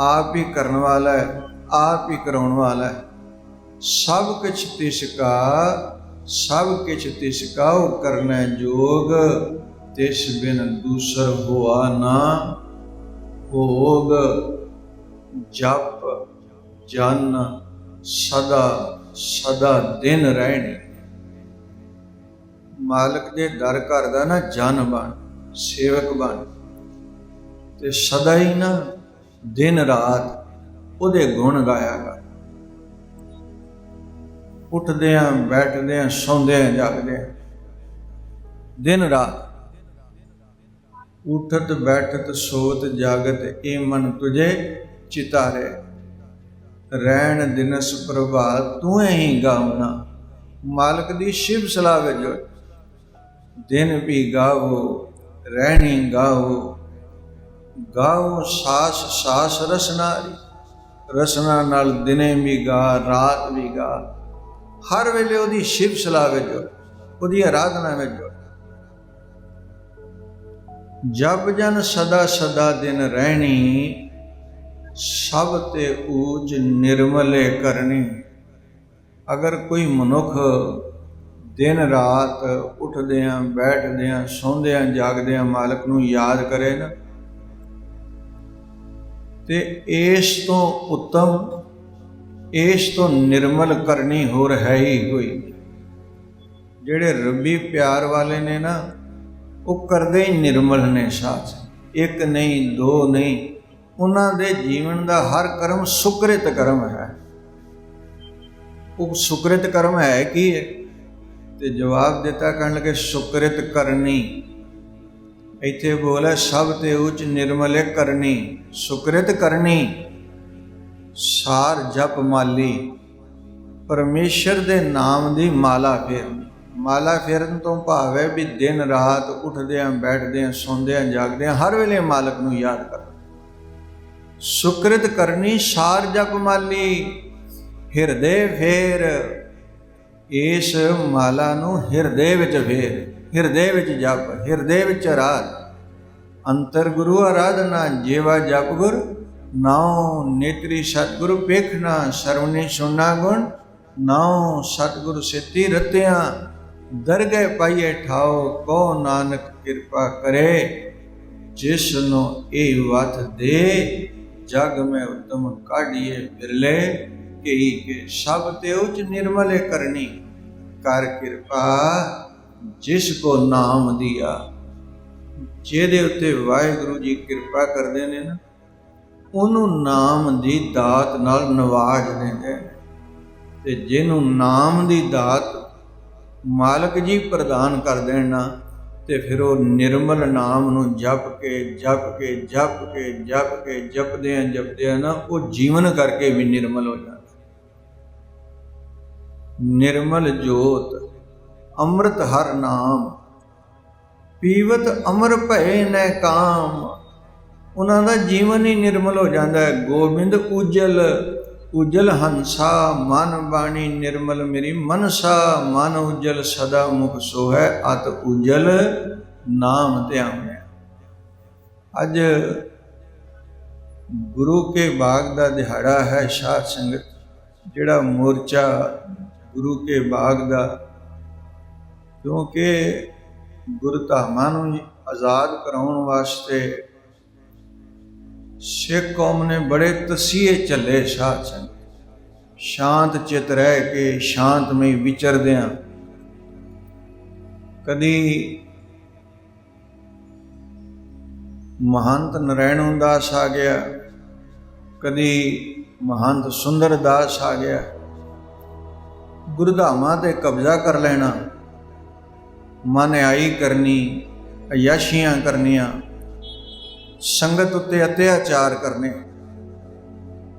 ਆਪ ਹੀ ਕਰਨ ਵਾਲਾ ਹੈ, ਆਪ ਹੀ ਕਰਾਉਣ ਵਾਲਾ ਹੈ। ਸਭ ਕੁਛ ਤਿਸ ਕਾ, ਸਭ ਕੁਛ ਤਿਸ ਕਾ ਉਹ ਕਰਨਾ ਜੋਗ, ਤਿਸ ਬਿਨ ਦੂਸਰ ਹੋਆ ਨਾ ਭੋਗ। ਜਪ ਜਨ ਸਦਾ ਸਦਾ ਦਿਨ ਰਹਿਣੀ। ਮਾਲਕ ਦੇ ਦਰ ਘਰ ਦਾ ਨਾ ਜਨ ਬਣ, ਸੇਵਕ ਬਣ, ਤੇ ਸਦਾ ਹੀ ਨਾ ਦਿਨ ਰਾਤ ਉਹਦੇ ਗੁਣ ਗਾਇਆ ਕਰ। ਉੱਠਦਿਆਂ ਬੈਠਦਿਆਂ ਸੌਂਦਿਆਂ ਜਾਗਦਿਆਂ ਦਿਨ ਰਾਤ। ਉਠਤ ਬੈਠਤ ਸੋਤ ਜਾਗਤ ਇਹ ਮਨ ਤੁਝੇ ਚਿਤਾਰੇ, ਰਹਿਣ ਦਿਨਸ ਪ੍ਰਭਾਤ ਤੂੰ ਹੀ ਗਾਵਨਾ। ਮਾਲਕ ਦੀ ਸ਼ਿਵ ਸਲਾਹ ਵਿੱਚ ਦਿਨ ਵੀ ਗਾਵੋ, ਰਹਿਣੀ ਗਾਵੋ, ਗਾਓ ਸਾਸ ਸਾਸ ਰਸਨਾਰੀ। ਰਸਨਾ ਨਾਲ ਦਿਨੇ ਵੀ ਗਾ, ਰਾਤ ਵੀ ਗਾ। ਹਰ ਵੇਲੇ ਉਹਦੀ ਸ਼ਿਵ ਸਲਾਹ ਵਿੱਚ, ਉਹਦੀ ਆਰਾਧਨਾ ਵਿੱਚ। ਜਬ ਜਨ ਸਦਾ ਸਦਾ ਦਿਨ ਰਹਿਣੀ, ਸਭ ਤੇ ਊਚ ਨਿਰਮਲੇ ਕਰਨੀ। ਅਗਰ ਕੋਈ ਮਨੁੱਖ ਦਿਨ ਰਾਤ ਉੱਠਦਿਆਂ ਬੈਠਦਿਆਂ ਸੌਂਦਿਆਂ ਜਾਗਦਿਆਂ ਮਾਲਕ ਨੂੰ ਯਾਦ ਕਰੇ ਨਾ, ਤੇ ਇਸ ਤੋਂ ਉੱਤਮ, ਇਸ ਤੋਂ ਨਿਰਮਲ ਕਰਨੀ ਹੋਰ ਹੈ ਹੀ ਕੋਈ। ਜਿਹੜੇ ਰੱਬੀ ਪਿਆਰ ਵਾਲੇ ਨੇ ਨਾ, ਉਹ ਕਰਦੇ ਹੀ ਨਿਰਮਲ ਨੇ ਸਾਥ। ਇੱਕ ਨਹੀਂ, ਦੋ ਨਹੀਂ, ਉਹਨਾਂ ਦੇ ਜੀਵਨ ਦਾ ਹਰ ਕਰਮ ਸੁਕ੍ਰਿਤ ਕਰਮ ਹੈ। ਉਹ ਸੁਕ੍ਰਿਤ ਕਰਮ ਹੈ ਕੀ ਹੈ? ਤੇ ਜਵਾਬ ਦਿੱਤਾ, ਕਹਿਣ ਲੱਗੇ ਸੁਕ੍ਰਿਤ ਕਰਨੀ। ਇੱਥੇ ਬੋਲਿਆ ਸਭ ਤੇ ਉੱਚ ਨਿਰਮਲੇ ਕਰਨੀ, ਸੁਕ੍ਰਿਤ ਕਰਨੀ। ਸਾਰ ਜਪ ਮਾਲੀ, ਪਰਮੇਸ਼ਰ ਦੇ ਨਾਮ ਦੀ ਮਾਲਾ ਫੇਰਨੀ। ਮਾਲਾ ਫੇਰਨ ਤੋਂ ਭਾਵ ਹੈ ਵੀ ਦਿਨ ਰਾਤ ਉੱਠਦਿਆਂ ਬੈਠਦਿਆਂ ਸੌਂਦਿਆਂ ਜਾਗਦਿਆਂ ਹਰ ਵੇਲੇ ਮਾਲਕ ਨੂੰ ਯਾਦ ਕਰਨਾ। ਸੁਕ੍ਰਿਤ ਕਰਨੀ ਸਾਰ ਜਪ ਮਾਲੀ, ਹਿਰਦੇ ਫੇਰ। ਇਸ ਮਾਲਾ ਨੂੰ ਹਿਰਦੇ ਵਿੱਚ ਫੇਰ, ਹਿਰਦੇ ਵਿੱਚ ਜਪ, ਹਿਰਦੇ ਵਿੱਚ ਆਰਾਧ। ਅੰਤਰ ਗੁਰੂ ਆਰਾਧਨਾ, ਜੀਵਾ ਜਪ ਗੁਰ ਨਾਉ। ਨੇਤਰੀ ਸਤਿਗੁਰੂ ਵੇਖਣਾ, ਸਰਵਣੀ ਸੁਣਨਾ ਗੁਣ ਨਾਉ। ਸਤਿਗੁਰੂ ਸਿੱਧੀ ਰਤਿਆਂ, ਦਰਗਹਿ ਪਾਈਏ ਠਾਓ। ਕੋ ਨਾਨਕ ਕਿਰਪਾ ਕਰੇ, ਜਿਸ ਨੂੰ ਇਹ ਵਤ ਦੇ। ਜਗ ਮੈਂ ਉਤਮ ਕਾਢੀਏ ਬਿਰਲੇ, ਕਹੀ ਕੇ ਸਭ ਤੇ ਉੱਚ ਨਿਰਮਲੇ ਕਰਨੀ। ਕਰ ਕਿਰਪਾ ਜਿਸ ਕੋ ਨਾਮ ਦਿਆ। ਜਿਹਦੇ ਉੱਤੇ ਵਾਹਿਗੁਰੂ ਜੀ ਕਿਰਪਾ ਕਰਦੇ ਨੇ ਨਾ, ਉਹਨੂੰ ਨਾਮ ਦੀ ਦਾਤ ਨਾਲ ਨਵਾਜ ਦਿੰਦੇ ਨੇ। ਤੇ ਜਿਹਨੂੰ ਨਾਮ ਦੀ ਦਾਤ ਮਾਲਕ ਜੀ ਪ੍ਰਦਾਨ ਕਰ ਦੇਣ ਨਾ, ਤੇ ਫਿਰ ਉਹ ਨਿਰਮਲ ਨਾਮ ਨੂੰ ਜਪ ਕੇ ਜਪ ਕੇ ਜਪ ਕੇ ਜਪ ਕੇ ਜਪਦਿਆਂ ਜਪਦਿਆਂ ਨਾ ਉਹ ਜੀਵਨ ਕਰਕੇ ਵੀ ਨਿਰਮਲ ਹੋ ਜਾਂਦਾ। ਨਿਰਮਲ ਜੋਤ ਅੰਮ੍ਰਿਤ ਹਰ ਨਾਮ, ਪੀਵਤ ਅਮਰ ਭਏ ਨੈ ਕਾਮ। ਉਹਨਾਂ ਦਾ ਜੀਵਨ ਹੀ ਨਿਰਮਲ ਹੋ ਜਾਂਦਾ ਹੈ। ਗੋਬਿੰਦ ਉਜਲ, ਉਜਲ ਹੰਸਾ ਮਨ ਬਾਣੀ ਨਿਰਮਲ ਮੇਰੀ ਮਨਸਾ। ਮਨ ਉਜਲ ਸਦਾ ਮੁਖ ਸੋਹੈ, ਅਤ ਉਜਲ ਨਾਮ ਧਿਆਵੈ। ਅੱਜ ਗੁਰੂ ਕੇ ਬਾਗ ਦਾ ਦਿਹਾੜਾ ਹੈ। ਸਾਧ ਸੰਗਤ ਜਿਹੜਾ ਮੋਰਚਾ ਗੁਰੂ ਕੇ ਬਾਗ ਦਾ, ਕਿਉਂਕਿ ਗੁਰਧਾਮਾਂ ਨੂੰ ਆਜ਼ਾਦ ਕਰਾਉਣ ਵਾਸਤੇ ਸਿੱਖ ਕੌਮ ਨੇ ਬੜੇ ਤਸੀਹੇ ਝੱਲੇ ਸਾਧ ਸੰਗਤ। ਸ਼ਾਂਤ ਚਿੱਤ ਰਹਿ ਕੇ ਸ਼ਾਂਤਮਈ ਵਿਚਰਦਿਆਂ ਕਦੀ ਮਹੰਤ ਨਰੈਣ ਦਾਸ ਆ ਗਿਆ, ਕਦੀ ਮਹੰਤ ਸੁੰਦਰ ਦਾਸ ਆ ਗਿਆ। ਗੁਰਧਾਮਾਂ ਤੇ ਕਬਜ਼ਾ ਕਰ ਲੈਣਾ, ਮਨਿਆਈ ਕਰਨੀ, ਅਯਾਸ਼ੀਆਂ ਕਰਨੀਆਂ, ਸੰਗਤ ਉੱਤੇ ਅਤਿਆਚਾਰ ਕਰਨੇ।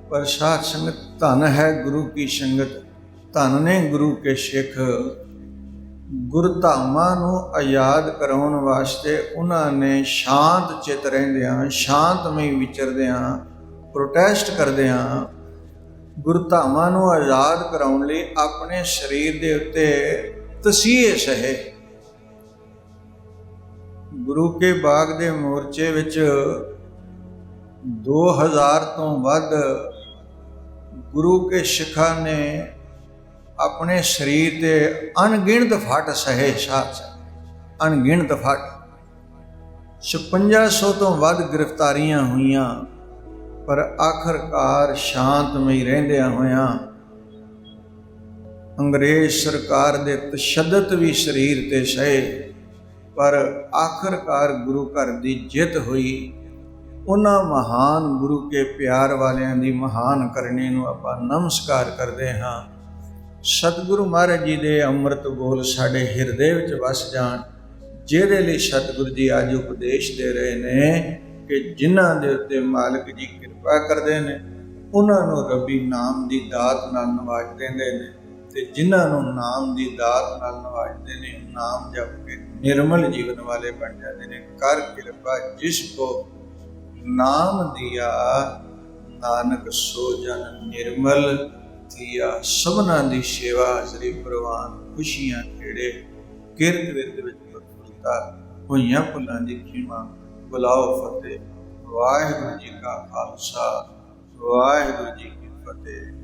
ਪਰ ਸਾਧ ਸੰਗਤ, ਧਨ ਹੈ ਗੁਰੂ ਕੀ ਸੰਗਤ, ਧਨ ਨੇ ਗੁਰੂ ਕੇ ਸਿੱਖ। ਗੁਰਧਾਮਾਂ ਨੂੰ ਆਜ਼ਾਦ ਕਰਾਉਣ ਵਾਸਤੇ ਉਹਨਾਂ ਨੇ ਸ਼ਾਂਤ ਚਿੱਤ ਰਹਿੰਦਿਆਂ, ਸ਼ਾਂਤਮਈ ਵਿਚਰਦਿਆਂ, ਪ੍ਰੋਟੈਸਟ ਕਰਦਿਆਂ ਗੁਰਧਾਮਾਂ ਨੂੰ ਆਜ਼ਾਦ ਕਰਾਉਣ ਲਈ ਆਪਣੇ ਸਰੀਰ ਦੇ ਉੱਤੇ ਤਸੀਹੇ ਸਹੇ। ਗੁਰੂ ਕੇ ਬਾਗ ਦੇ ਮੋਰਚੇ ਵਿੱਚ 2000 ਤੋਂ ਵੱਧ ਗੁਰੂ ਕੇ ਸਿੱਖਾਂ ਨੇ ਆਪਣੇ ਸਰੀਰ ਤੇ ਅਣਗਿਣਤ ਫੱਟ ਸਹੇ। ਸਾਥ ਅਣਗਿਣਤ ਫੱਟ, 5600 ਤੋਂ ਵੱਧ ਗ੍ਰਿਫਤਾਰੀਆਂ ਹੋਈਆਂ, ਪਰ ਆਖਰਕਾਰ ਸ਼ਾਂਤਮਈ ਰਹਿੰਦਿਆਂ ਹੋਇਆਂ ਅੰਗਰੇਜ਼ ਸਰਕਾਰ ਦੇ ਤਸ਼ੱਦਦ ਵੀ ਸਰੀਰ ਤੇ ਸਹੇ, ਪਰ ਆਖਰਕਾਰ ਗੁਰੂ ਘਰ ਦੀ ਜਿੱਤ ਹੋਈ। ਉਹਨਾਂ ਮਹਾਨ ਗੁਰੂ ਕੇ ਪਿਆਰ ਵਾਲਿਆਂ ਦੀ ਮਹਾਨ ਕਰਨੀ ਨੂੰ ਆਪਾਂ ਨਮਸਕਾਰ ਕਰਦੇ ਹਾਂ। ਸਤਿਗੁਰੂ ਮਹਾਰਾਜ ਜੀ ਦੇ ਅੰਮ੍ਰਿਤ ਬੋਲ ਸਾਡੇ ਹਿਰਦੇ ਵਿੱਚ ਵਸ ਜਾਣ, ਜਿਹਦੇ ਲਈ ਸਤਿਗੁਰੂ ਜੀ ਅੱਜ ਉਪਦੇਸ਼ ਦੇ ਰਹੇ ਨੇ ਕਿ ਜਿਨ੍ਹਾਂ ਦੇ ਉੱਤੇ ਮਾਲਕ ਜੀ ਕਿਰਪਾ ਕਰਦੇ ਨੇ ਉਹਨਾਂ ਨੂੰ ਰੱਬੀ ਨਾਮ ਦੀ ਦਾਤ ਨਾਲ ਨਵਾਜ ਦਿੰਦੇ ਨੇ, ਤੇ ਜਿਨ੍ਹਾਂ ਨੂੰ ਨਾਮ ਦੀ ਦਾਤ ਨਾਲ ਨਵਾਜਦੇ ਨੇ ਨਾਮ ਜਪ ਕੇ ਨਿਰਮਲ ਜੀਵਨ ਵਾਲੇ ਬਣ ਜਾਂਦੇ ਨੇ। ਕਰ ਕਿਰਪਾ ਜਿਸ ਕੋ ਨਾਮ ਦਿਆ, ਨਾਨਕ ਸੋ ਜਨ ਨਿਰਮਲ ਥੀਆ। ਸਭਨਾਂ ਦੀ ਸੇਵਾ ਸ੍ਰੀ ਪ੍ਰਵਾਨ, ਖੁਸ਼ੀਆਂ ਖੇੜੇ, ਕਿਰਤ ਵਿਰਤ ਵਿੱਚ ਪ੍ਰਫੁੱਲਤਾ, ਹੋਈਆਂ ਭੁੱਲਾਂ ਦੀ ਖਿਮਾ। ਬੁਲਾਓ ਫਤਿਹ। ਵਾਹਿਗੁਰੂ ਜੀ ਕਾ ਖਾਲਸਾ, ਵਾਹਿਗੁਰੂ ਜੀ ਕੀ ਫਤਿਹ।